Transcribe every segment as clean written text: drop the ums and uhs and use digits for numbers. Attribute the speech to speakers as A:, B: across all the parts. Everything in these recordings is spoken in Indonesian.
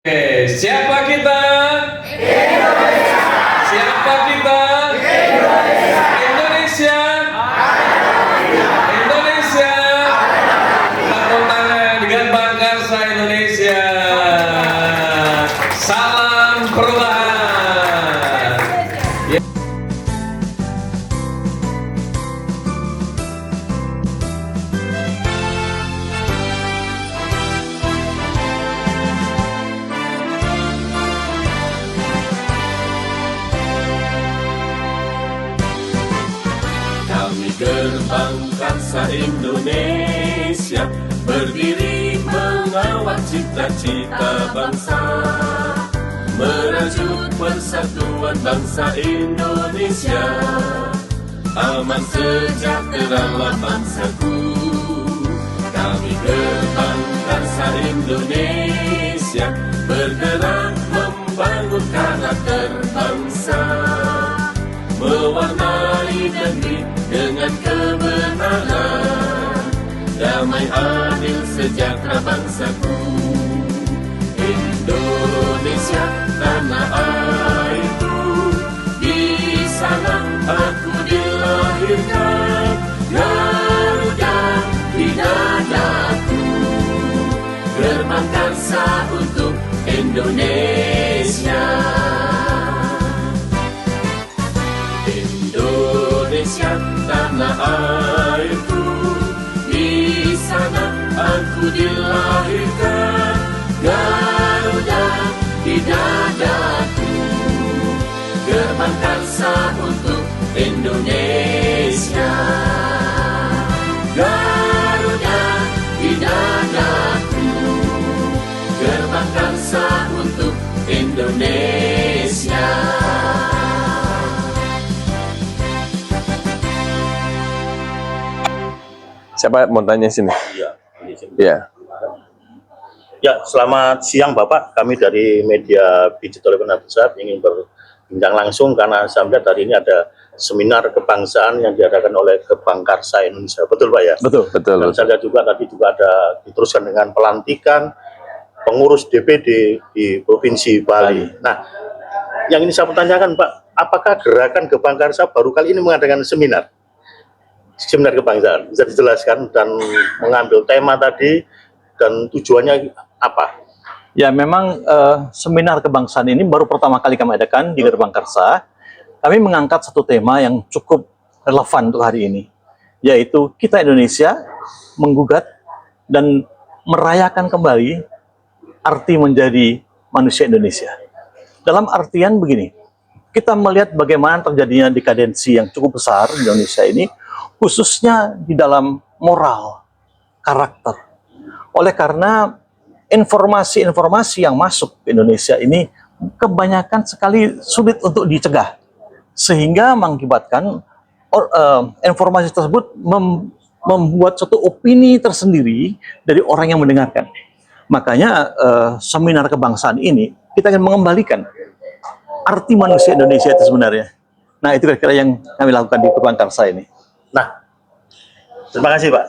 A: Siapa kita? Indonesia. Siapa kita? Indonesia. Indonesia. Indonesia. Tepuk tangan dengan Bangkarsa Indonesia. Salam perubahan.
B: Kami gerbang bangsa Indonesia, berdiri mengawal cita-cita bangsa, merajut persatuan bangsa Indonesia, aman sejahteralah bangsaku. Kami gerbang bangsa Indonesia, bergerak membangun karakter bangsa, mewarnai negeri dengan kebenaran, damai adil sejahtera bangsaku. Indonesia tanah airku, di sana aku dilahirkan, Garuda di dadaku, gerbang bangsa untuk Indonesia. Indonesia tanah airku, di sana aku dilahirkan, Garuda di dadaku, gerbang bangsa untuk Indonesia. Garuda di dadaku, gerbang bangsa untuk Indonesia.
C: Siapa mau tanya sini?
D: Iya.
C: Ya.
D: Ya, selamat siang Bapak. Kami dari media Digital Pusat ingin berbincang langsung karena saya melihat hari ini ada seminar kebangsaan yang diadakan oleh Bangkarsa Indonesia. Betul Pak ya?
C: Betul.
D: Dan saya lihat juga tadi juga ada diteruskan dengan pelantikan pengurus DPD di Provinsi Bali. Nah, yang ini saya pertanyakan Pak, apakah gerakan Bangkarsa baru kali ini mengadakan seminar kebangsaan? Bisa dijelaskan dan mengambil tema tadi dan tujuannya apa?
E: Ya, memang seminar kebangsaan ini baru pertama kali kami adakan di Gerbang Karsa. Kami mengangkat satu tema yang cukup relevan untuk hari ini, yaitu kita Indonesia menggugat dan merayakan kembali arti menjadi manusia Indonesia. Dalam artian begini, kita melihat bagaimana terjadinya dekadensi yang cukup besar di Indonesia ini, khususnya di dalam moral, karakter. Oleh karena informasi-informasi yang masuk ke Indonesia ini kebanyakan sekali sulit untuk dicegah, sehingga mengakibatkan informasi tersebut membuat suatu opini tersendiri dari orang yang mendengarkan. Makanya seminar kebangsaan ini kita ingin mengembalikan arti manusia Indonesia itu sebenarnya. Nah, itu kira-kira yang kami lakukan di Gerbang Karsa ini.
D: Nah, terima kasih Pak.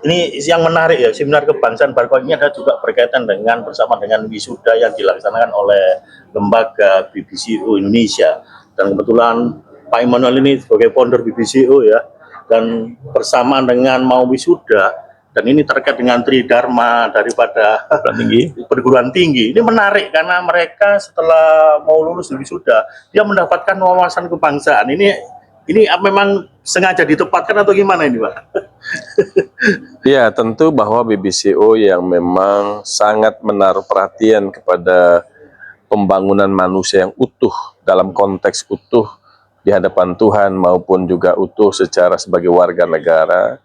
D: Ini yang menarik ya, seminar kebangsaan baru ini ada juga berkaitan bersama dengan wisuda yang dilaksanakan oleh lembaga BBCO Indonesia. Dan kebetulan Pak Immanuel ini sebagai founder BBCO ya, dan bersamaan dengan mau wisuda, dan ini terkait dengan tridharma daripada perguruan tinggi. Ini menarik karena mereka setelah mau lulus dari wisuda, dia mendapatkan wawasan kebangsaan. Ini memang sengaja ditempatkan atau gimana ini Pak?
C: Ya, tentu bahwa BBCO yang memang sangat menaruh perhatian kepada pembangunan manusia yang utuh dalam konteks utuh di hadapan Tuhan maupun juga utuh secara sebagai warga negara,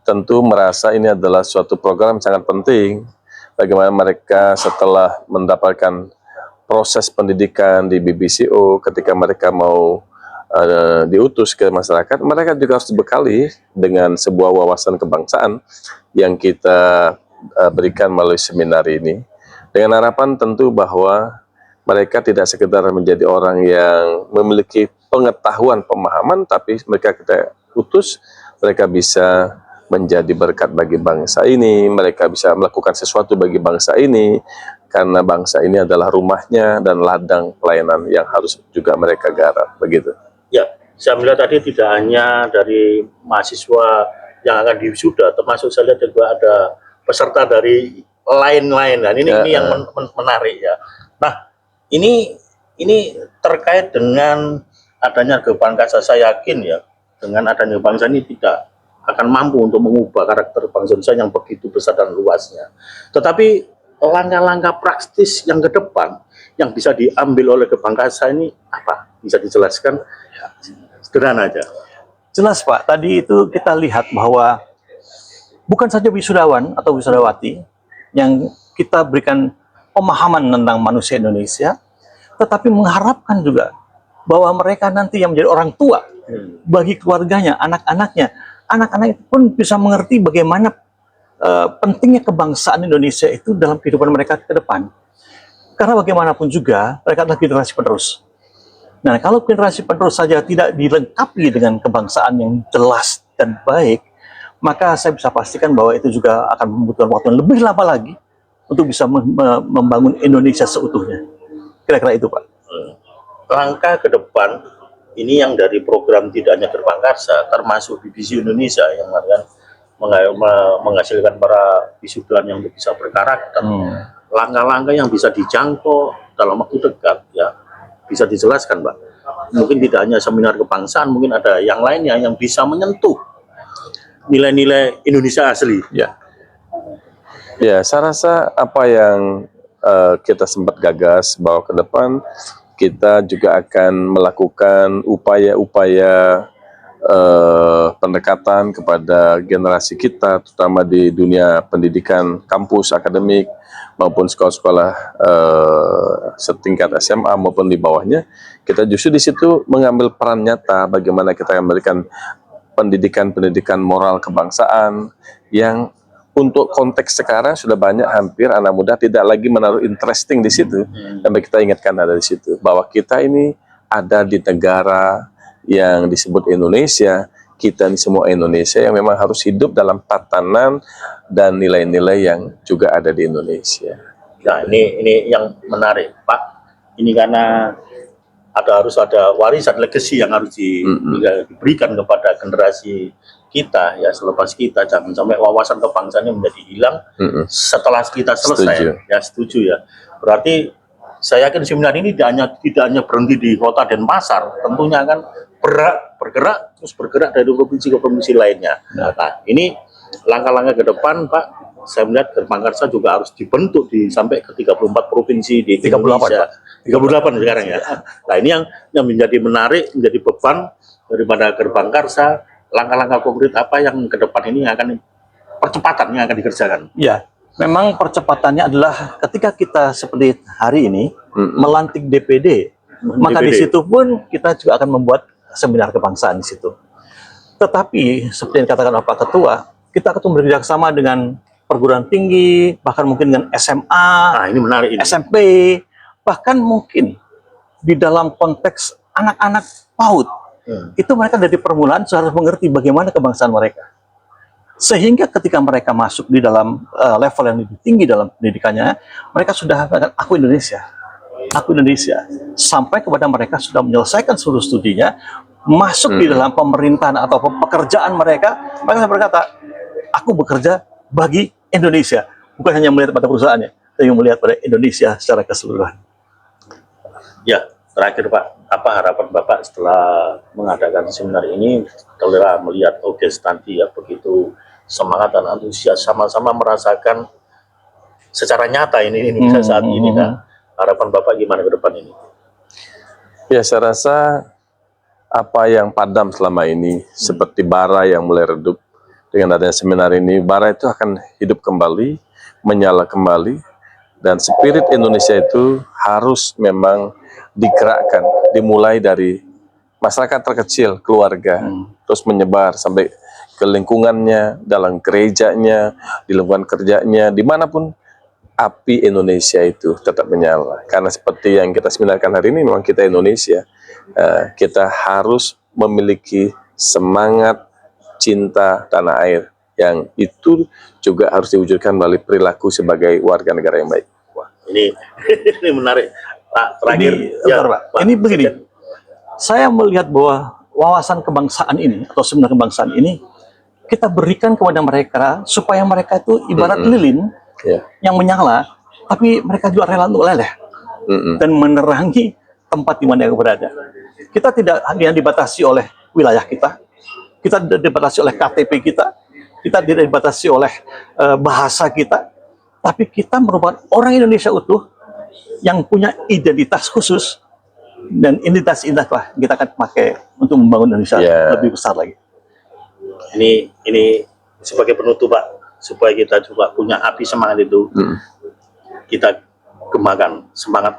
C: tentu merasa ini adalah suatu program sangat penting bagaimana mereka setelah mendapatkan proses pendidikan di BBCO, ketika mereka mau diutus ke masyarakat, mereka juga harus dibekali dengan sebuah wawasan kebangsaan yang kita berikan melalui seminar ini, dengan harapan tentu bahwa mereka tidak sekedar menjadi orang yang memiliki pengetahuan, pemahaman, tapi mereka kita utus, mereka bisa menjadi berkat bagi bangsa ini, mereka bisa melakukan sesuatu bagi bangsa ini, karena bangsa ini adalah rumahnya dan ladang pelayanan yang harus juga mereka garap, begitu.
D: Ya, saya melihat tadi tidak hanya dari mahasiswa yang akan diwisuda, termasuk saya lihat juga ada peserta dari lain-lain. Dan ini yang menarik ya. Nah, ini terkait dengan adanya Gerbangkasa. Saya yakin ya, dengan adanya bangsa ini tidak akan mampu untuk mengubah karakter bangsa Indonesia yang begitu besar dan luasnya. Tetapi langkah-langkah praktis yang ke depan yang bisa diambil oleh Gerbangkasa ini apa? Bisa dijelaskan? Ya, sederhana aja.
E: Jelas Pak, tadi itu kita lihat bahwa bukan saja wisudawan atau wisudawati yang kita berikan pemahaman tentang manusia Indonesia, tetapi mengharapkan juga bahwa mereka nanti yang menjadi orang tua bagi keluarganya, anak-anaknya, anak-anak itu pun bisa mengerti bagaimana pentingnya kebangsaan Indonesia itu dalam kehidupan mereka ke depan. Karena bagaimanapun juga mereka adalah generasi penerus. Nah, kalau generasi penerus saja tidak dilengkapi dengan kebangsaan yang jelas dan baik, maka saya bisa pastikan bahwa itu juga akan membutuhkan waktu yang lebih lama lagi untuk bisa membangun Indonesia seutuhnya. Kira-kira itu, Pak.
D: Langkah ke depan ini yang dari program tidak hanya Gerbangkasa, termasuk BBC Indonesia yang akan menghasilkan para wisudawan yang bisa berkarakter. Langkah-langkah yang bisa dijangkau dalam waktu dekat, ya bisa dijelaskan, Pak. Mungkin tidak hanya seminar kebangsaan, mungkin ada yang lainnya yang bisa menyentuh nilai-nilai Indonesia asli.
C: Ya, saya rasa apa yang kita sempat gagas bahwa ke depan kita juga akan melakukan upaya-upaya pendekatan kepada generasi kita, terutama di dunia pendidikan, kampus, akademik, maupun sekolah-sekolah setingkat SMA maupun di bawahnya. Kita justru di situ mengambil peran nyata bagaimana kita akan memberikan pendidikan moral kebangsaan yang untuk konteks sekarang sudah banyak hampir anak muda tidak lagi menaruh interesting di situ. Dan kita ingatkan ada di situ bahwa kita ini ada di negara yang disebut Indonesia, kita ini semua Indonesia yang memang harus hidup dalam tatanan dan nilai-nilai yang juga ada di Indonesia.
D: Nah, ini yang menarik, Pak. Ini karena harus ada warisan legacy yang harus diberikan kepada generasi kita ya selepas kita, jangan sampai wawasan kebangsaan menjadi hilang setelah kita selesai. Setuju ya. Berarti saya yakin seminar ini tidak hanya berhenti di Kota Denpasar, tentunya akan bergerak dari provinsi ke provinsi lainnya. Nah, ini langkah-langkah ke depan, Pak. Saya melihat Gerbangkasa juga harus dibentuk sampai ke 34 provinsi di Indonesia. 38 sekarang ya. Nah, ini yang menjadi menarik, menjadi beban daripada Gerbangkasa. Langkah-langkah konkret apa yang ke depan ini akan percepatan yang akan dikerjakan?
E: Ya, memang percepatannya adalah ketika kita seperti hari ini melantik DPD, maka di situ pun kita juga akan membuat seminar kebangsaan di situ. Tetapi seperti yang dikatakan Pak Ketua, kita akan bekerja sama dengan perguruan tinggi, bahkan mungkin dengan SMA,
D: ini menarik ini.
E: SMP, bahkan mungkin di dalam konteks anak-anak PAUD. Itu mereka dari permulaan sudah harus mengerti bagaimana kebangsaan mereka. Sehingga ketika mereka masuk di dalam level yang lebih tinggi dalam pendidikannya, mereka sudah mengatakan, aku Indonesia. Sampai kepada mereka sudah menyelesaikan seluruh studinya, masuk di dalam pemerintahan atau pekerjaan mereka berkata, aku bekerja bagi Indonesia. Bukan hanya melihat pada perusahaannya, tapi melihat pada Indonesia secara keseluruhan.
D: Ya, terakhir Pak, apa harapan Bapak setelah mengadakan seminar ini? Setelah melihat Gestanti ya begitu semangat dan antusias, sama-sama merasakan secara nyata ini saat ini. Nah, harapan Bapak gimana ke depan ini?
C: Ya, saya rasa apa yang padam selama ini, seperti bara yang mulai redup, dengan adanya seminar ini, bara itu akan hidup kembali, menyala kembali, dan spirit Indonesia itu harus memang digerakkan, dimulai dari masyarakat terkecil, keluarga, terus menyebar sampai ke lingkungannya, dalam gerejanya, di lingkungan kerjanya, dimanapun api Indonesia itu tetap menyala. Karena seperti yang kita seminarkan hari ini, memang kita Indonesia, kita harus memiliki semangat cinta tanah air, yang itu juga harus diwujudkan melalui perilaku sebagai warga negara yang baik.
D: Ini ini menarik. Pak, terakhir
E: bentar, Pak. Ini begini. Saya melihat bahwa wawasan kebangsaan ini atau seminar kebangsaan ini kita berikan kepada mereka supaya mereka itu ibarat lilin
C: Ya.
E: yang menyala, tapi mereka juga rela untuk meleleh dan menerangi tempat di mana mereka berada. Kita tidak hanya dibatasi oleh wilayah kita tidak dibatasi oleh KTP kita tidak dibatasi oleh bahasa kita, tapi kita merupakan orang Indonesia utuh yang punya identitas khusus, dan identitas inilah kita akan pakai untuk membangun Indonesia lebih besar lagi.
D: Ini sebagai penutup, Pak, supaya kita juga punya api semangat itu, kita kembangkan semangat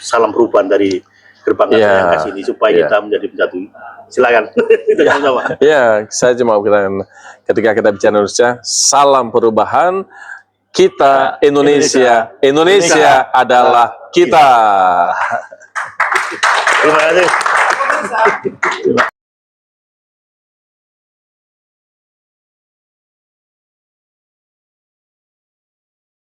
D: salam perubahan dari gerbang yang kasih ini supaya kita menjadi bersatu. Silakan.
C: Ya, saya cuma bilang ketika kita bicara Indonesia, salam perubahan, kita Indonesia, Indonesia adalah kita.
D: Terima kasih.